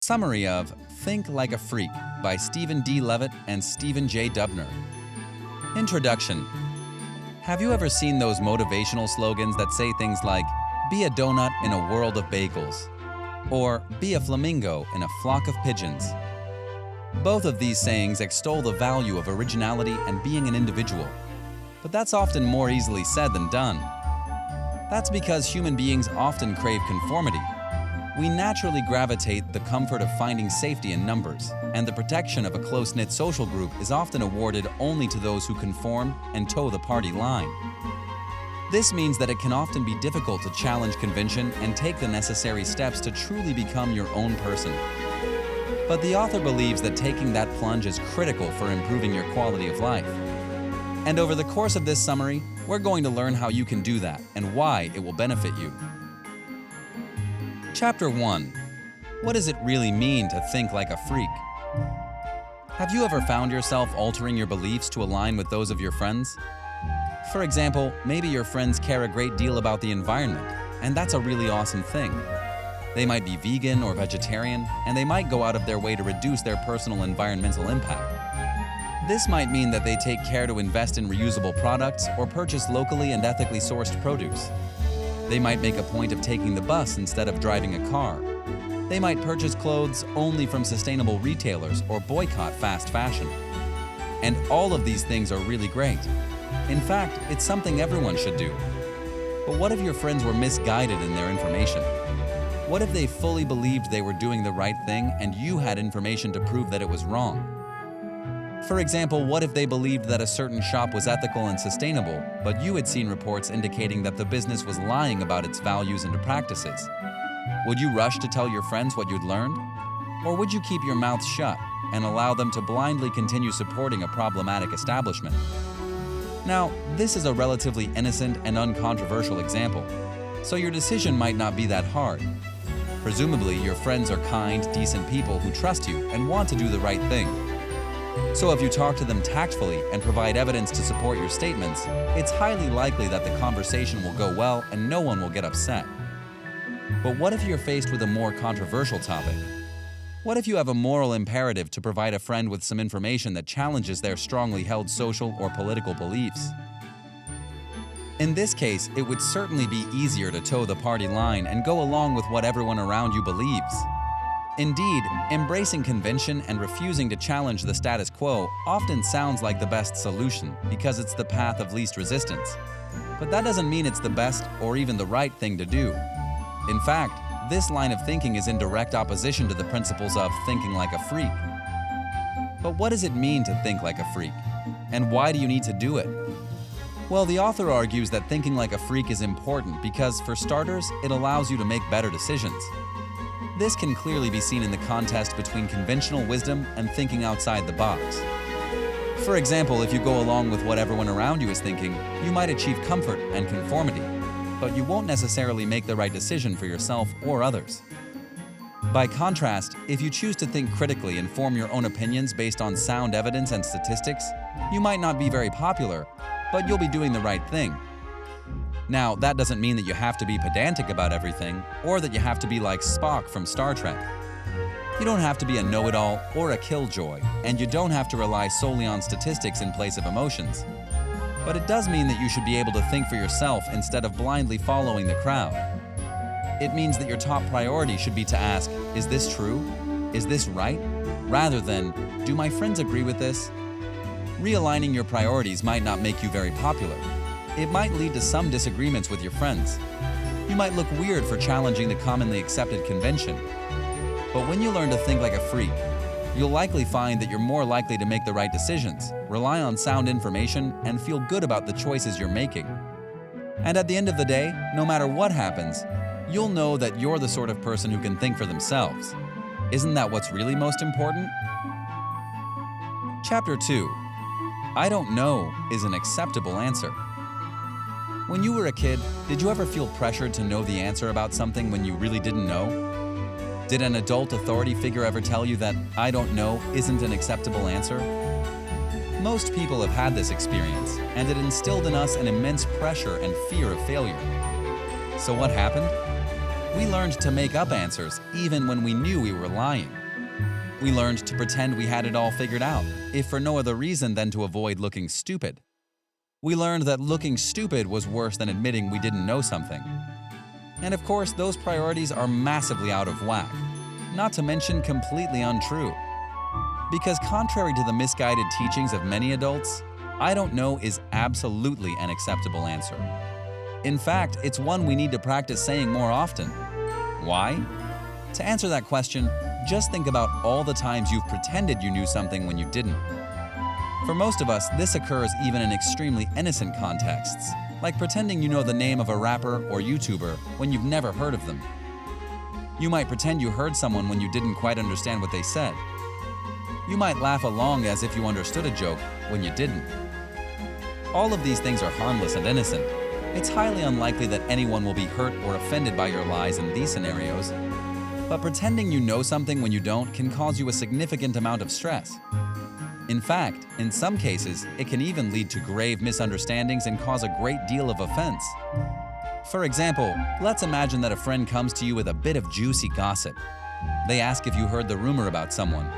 Summary of Think Like a Freak by Stephen D. Levitt and Stephen J. Dubner. Introduction. Have you ever seen those motivational slogans that say things like, "Be a donut in a world of bagels," or "Be a flamingo in a flock of pigeons"? Both of these sayings extol the value of originality and being an individual, but that's often more easily said than done. That's because human beings often crave conformity. We naturally gravitate the comfort of finding safety in numbers, and the protection of a close-knit social group is often awarded only to those who conform and toe the party line. This means that it can often be difficult to challenge convention and take the necessary steps to truly become your own person. But the author believes that taking that plunge is critical for improving your quality of life. And over the course of this summary, we're going to learn how you can do that and why it will benefit you. Chapter 1. What does it really mean to think like a freak? Have you ever found yourself altering your beliefs to align with those of your friends? For example, maybe your friends care a great deal about the environment, and that's a really awesome thing. They might be vegan or vegetarian, and they might go out of their way to reduce their personal environmental impact. This might mean that they take care to invest in reusable products or purchase locally and ethically sourced produce. They might make a point of taking the bus instead of driving a car. They might purchase clothes only from sustainable retailers or boycott fast fashion. And all of these things are really great. In fact, it's something everyone should do. But what if your friends were misguided in their information? What if they fully believed they were doing the right thing and you had information to prove that it was wrong? For example, what if they believed that a certain shop was ethical and sustainable, but you had seen reports indicating that the business was lying about its values and practices? Would you rush to tell your friends what you'd learned? Or would you keep your mouth shut and allow them to blindly continue supporting a problematic establishment? Now, this is a relatively innocent and uncontroversial example, so your decision might not be that hard. Presumably, your friends are kind, decent people who trust you and want to do the right thing. So if you talk to them tactfully and provide evidence to support your statements, it's highly likely that the conversation will go well and no one will get upset. But what if you're faced with a more controversial topic? What if you have a moral imperative to provide a friend with some information that challenges their strongly held social or political beliefs? In this case, it would certainly be easier to toe the party line and go along with what everyone around you believes. Indeed, embracing convention and refusing to challenge the status quo often sounds like the best solution because it's the path of least resistance. But that doesn't mean it's the best or even the right thing to do. In fact, this line of thinking is in direct opposition to the principles of thinking like a freak. But what does it mean to think like a freak? And why do you need to do it? Well, the author argues that thinking like a freak is important because, for starters, it allows you to make better decisions. This can clearly be seen in the contest between conventional wisdom and thinking outside the box. For example, if you go along with what everyone around you is thinking, you might achieve comfort and conformity, but you won't necessarily make the right decision for yourself or others. By contrast, if you choose to think critically and form your own opinions based on sound evidence and statistics, you might not be very popular, but you'll be doing the right thing. Now, that doesn't mean that you have to be pedantic about everything, or that you have to be like Spock from Star Trek. You don't have to be a know-it-all or a killjoy, and you don't have to rely solely on statistics in place of emotions. But it does mean that you should be able to think for yourself instead of blindly following the crowd. It means that your top priority should be to ask, is this true? Is this right? Rather than, do my friends agree with this? Realigning your priorities might not make you very popular. It might lead to some disagreements with your friends. You might look weird for challenging the commonly accepted convention. But when you learn to think like a freak, you'll likely find that you're more likely to make the right decisions, rely on sound information, and feel good about the choices you're making. And at the end of the day, no matter what happens, you'll know that you're the sort of person who can think for themselves. Isn't that what's really most important? Chapter 2. I don't know is an acceptable answer. When you were a kid, did you ever feel pressured to know the answer about something when you really didn't know? Did an adult authority figure ever tell you that "I don't know" isn't an acceptable answer? Most people have had this experience, and it instilled in us an immense pressure and fear of failure. So what happened? We learned to make up answers even when we knew we were lying. We learned to pretend we had it all figured out, if for no other reason than to avoid looking stupid. We learned that looking stupid was worse than admitting we didn't know something. And of course, those priorities are massively out of whack, not to mention completely untrue. Because contrary to the misguided teachings of many adults, I don't know is absolutely an acceptable answer. In fact, it's one we need to practice saying more often. Why? To answer that question, just think about all the times you've pretended you knew something when you didn't. For most of us, this occurs even in extremely innocent contexts, like pretending you know the name of a rapper or YouTuber when you've never heard of them. You might pretend you heard someone when you didn't quite understand what they said. You might laugh along as if you understood a joke when you didn't. All of these things are harmless and innocent. It's highly unlikely that anyone will be hurt or offended by your lies in these scenarios. But pretending you know something when you don't can cause you a significant amount of stress. In fact, in some cases, it can even lead to grave misunderstandings and cause a great deal of offense. For example, let's imagine that a friend comes to you with a bit of juicy gossip. They ask if you heard the rumor about someone.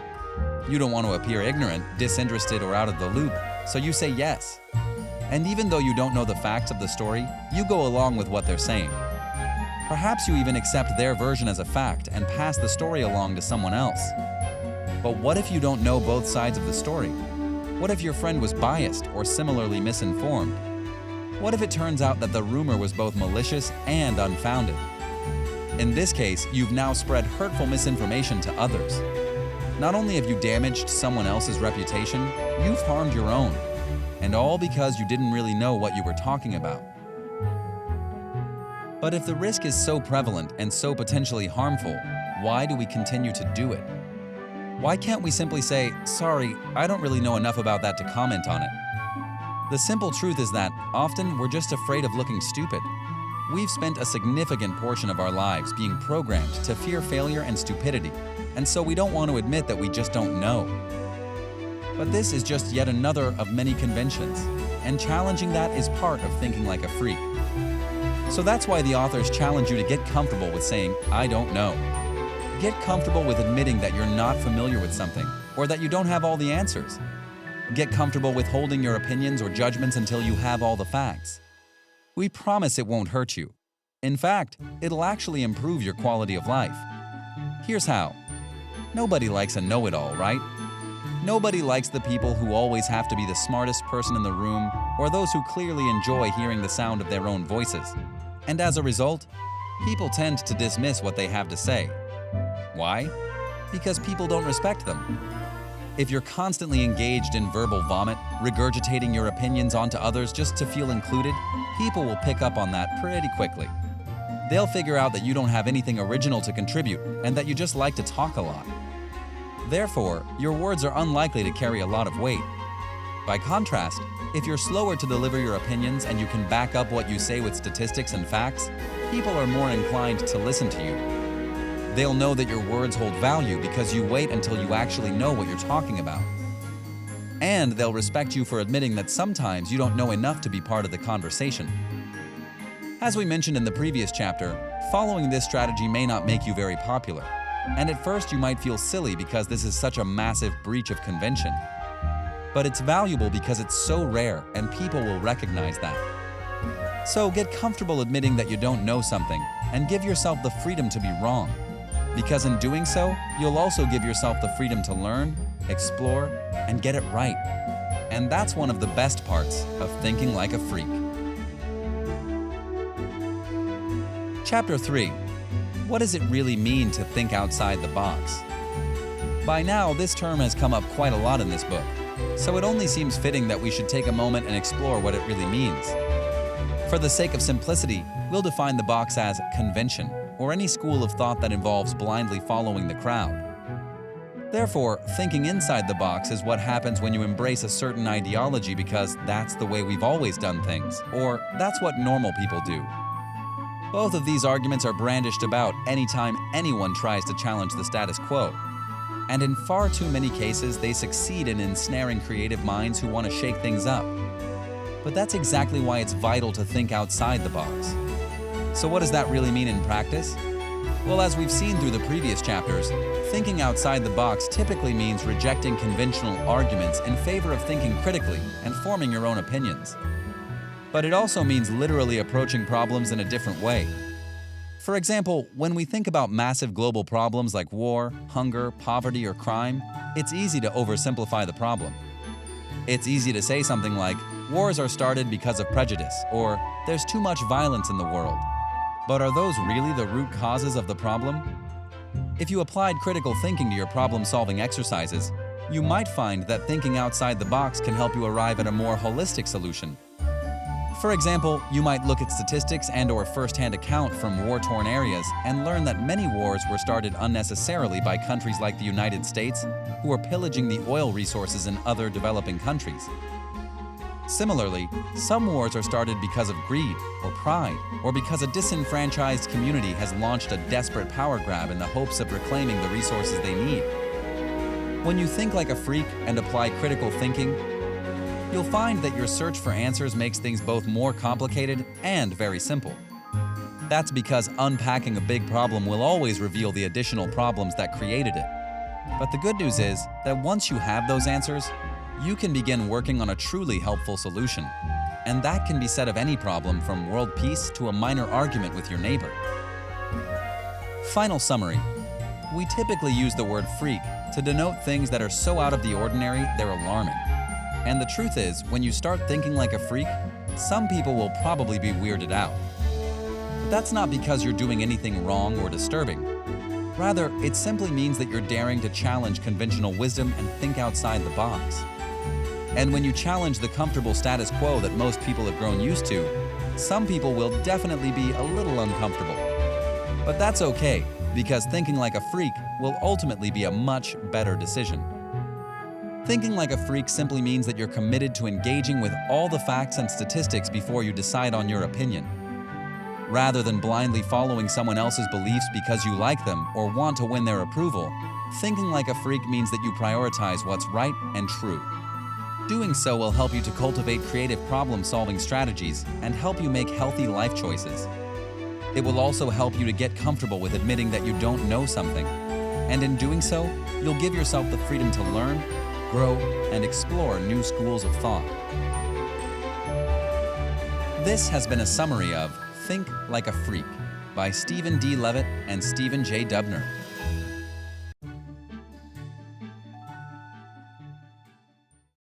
You don't want to appear ignorant, disinterested, or out of the loop, so you say yes. And even though you don't know the facts of the story, you go along with what they're saying. Perhaps you even accept their version as a fact and pass the story along to someone else. But what if you don't know both sides of the story? What if your friend was biased or similarly misinformed? What if it turns out that the rumor was both malicious and unfounded? In this case, you've now spread hurtful misinformation to others. Not only have you damaged someone else's reputation, you've harmed your own. And all because you didn't really know what you were talking about. But if the risk is so prevalent and so potentially harmful, why do we continue to do it? Why can't we simply say, "Sorry, I don't really know enough about that to comment on it"? The simple truth is that often we're just afraid of looking stupid. We've spent a significant portion of our lives being programmed to fear failure and stupidity, and so we don't want to admit that we just don't know. But this is just yet another of many conventions, and challenging that is part of thinking like a freak. So that's why the authors challenge you to get comfortable with saying, "I don't know." Get comfortable with admitting that you're not familiar with something, or that you don't have all the answers. Get comfortable with holding your opinions or judgments until you have all the facts. We promise it won't hurt you. In fact, it'll actually improve your quality of life. Here's how. Nobody likes a know-it-all, right? Nobody likes the people who always have to be the smartest person in the room, or those who clearly enjoy hearing the sound of their own voices. And as a result, people tend to dismiss what they have to say. Why? Because people don't respect them. If you're constantly engaged in verbal vomit, regurgitating your opinions onto others just to feel included, people will pick up on that pretty quickly. They'll figure out that you don't have anything original to contribute and that you just like to talk a lot. Therefore, your words are unlikely to carry a lot of weight. By contrast, if you're slower to deliver your opinions and you can back up what you say with statistics and facts, people are more inclined to listen to you. They'll know that your words hold value because you wait until you actually know what you're talking about. And they'll respect you for admitting that sometimes you don't know enough to be part of the conversation. As we mentioned in the previous chapter, following this strategy may not make you very popular. And at first you might feel silly because this is such a massive breach of convention. But it's valuable because it's so rare and people will recognize that. So get comfortable admitting that you don't know something and give yourself the freedom to be wrong. Because in doing so, you'll also give yourself the freedom to learn, explore, and get it right. And that's one of the best parts of thinking like a freak. Chapter 3. What does it really mean to think outside the box? By now, this term has come up quite a lot in this book, so it only seems fitting that we should take a moment and explore what it really means. For the sake of simplicity, we'll define the box as convention, or any school of thought that involves blindly following the crowd. Therefore, thinking inside the box is what happens when you embrace a certain ideology because that's the way we've always done things, or that's what normal people do. Both of these arguments are brandished about anytime anyone tries to challenge the status quo. And in far too many cases, they succeed in ensnaring creative minds who want to shake things up. But that's exactly why it's vital to think outside the box. So what does that really mean in practice? Well, as we've seen through the previous chapters, thinking outside the box typically means rejecting conventional arguments in favor of thinking critically and forming your own opinions. But it also means literally approaching problems in a different way. For example, when we think about massive global problems like war, hunger, poverty, or crime, it's easy to oversimplify the problem. It's easy to say something like, wars are started because of prejudice, or there's too much violence in the world. But are those really the root causes of the problem? If you applied critical thinking to your problem-solving exercises, you might find that thinking outside the box can help you arrive at a more holistic solution. For example, you might look at statistics and/or first-hand account from war-torn areas and learn that many wars were started unnecessarily by countries like the United States, who are pillaging the oil resources in other developing countries. Similarly, some wars are started because of greed or pride, or because a disenfranchised community has launched a desperate power grab in the hopes of reclaiming the resources they need. When you think like a freak and apply critical thinking, you'll find that your search for answers makes things both more complicated and very simple. That's because unpacking a big problem will always reveal the additional problems that created it. But the good news is that once you have those answers, you can begin working on a truly helpful solution. And that can be said of any problem, from world peace to a minor argument with your neighbor. Final summary. We typically use the word freak to denote things that are so out of the ordinary they're alarming. And the truth is, when you start thinking like a freak, some people will probably be weirded out. But that's not because you're doing anything wrong or disturbing. Rather, it simply means that you're daring to challenge conventional wisdom and think outside the box. And when you challenge the comfortable status quo that most people have grown used to, some people will definitely be a little uncomfortable. But that's okay, because thinking like a freak will ultimately be a much better decision. Thinking like a freak simply means that you're committed to engaging with all the facts and statistics before you decide on your opinion. Rather than blindly following someone else's beliefs because you like them or want to win their approval, thinking like a freak means that you prioritize what's right and true. Doing so will help you to cultivate creative problem-solving strategies and help you make healthy life choices. It will also help you to get comfortable with admitting that you don't know something. And in doing so, you'll give yourself the freedom to learn, grow, and explore new schools of thought. This has been a summary of Think Like a Freak by Stephen D. Levitt and Stephen J. Dubner.